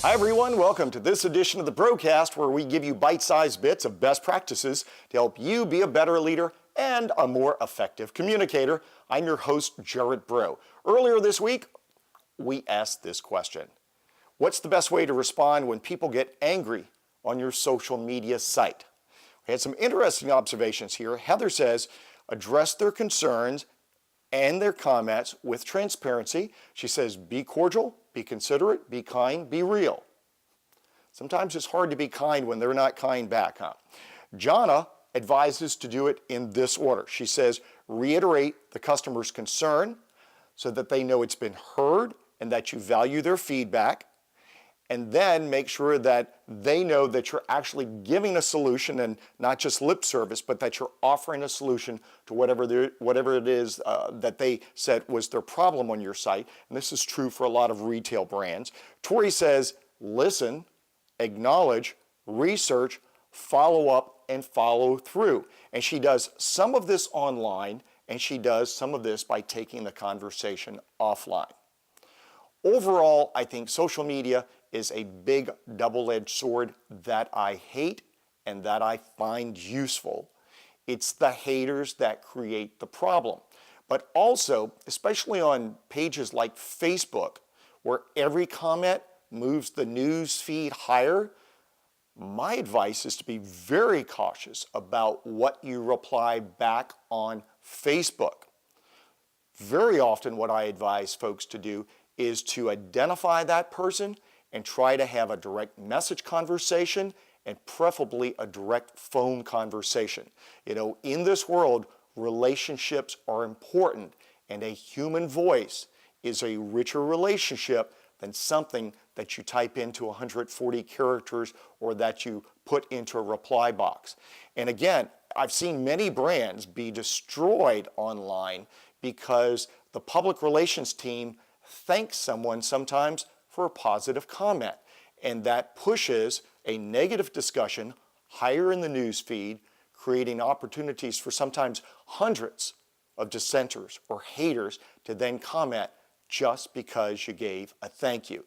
Hi everyone, welcome to this edition of the Brocast, where we give you bite-sized bits of best practices to help you be a better leader and a more effective communicator. I'm your host, Jarrett Bro. Earlier this week, we asked this question. What's the best way to respond when people get angry on your social media site? We had some interesting observations here. Heather says, address their concerns and their comments with transparency. She says, be cordial, be considerate, be kind, be real. Sometimes it's hard to be kind when they're not kind back, huh? Jonna advises to do it in this order. She says, reiterate the customer's concern so that they know it's been heard and that you value their feedback. And then make sure that they know that you're actually giving a solution and not just lip service, but that you're offering a solution to whatever it is that they said was their problem on your site. And this is true for a lot of retail brands. Tori says, listen, acknowledge, research, follow up, and follow through. And she does some of this online, and she does some of this by taking the conversation offline. Overall, I think social media is a big double-edged sword that I hate and that I find useful. It's the haters that create the problem. But also, especially on pages like Facebook, where every comment moves the news feed higher, my advice is to be very cautious about what you reply back on Facebook. Very often what I advise folks to do is to identify that person and try to have a direct message conversation and preferably a direct phone conversation. You know, in this world, relationships are important, and a human voice is a richer relationship than something that you type into 140 characters or that you put into a reply box. And again, I've seen many brands be destroyed online because the public relations team thanks someone sometimes for a positive comment, and that pushes a negative discussion higher in the news feed, creating opportunities for sometimes hundreds of dissenters or haters to then comment just because you gave a thank you.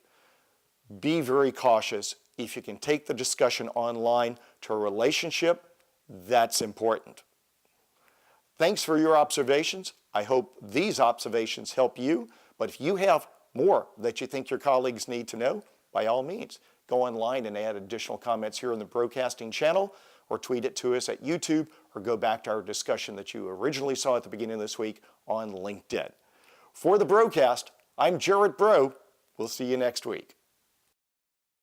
Be very cautious. If you can take the discussion online to a relationship, that's important. Thanks for your observations. I hope these observations help you, but if you have more that you think your colleagues need to know, by all means, go online and add additional comments here on the Broadcasting channel, or tweet it to us at YouTube, or go back to our discussion that you originally saw at the beginning of this week on LinkedIn. For the Broadcast, I'm Jarrett Bro. We'll see you next week.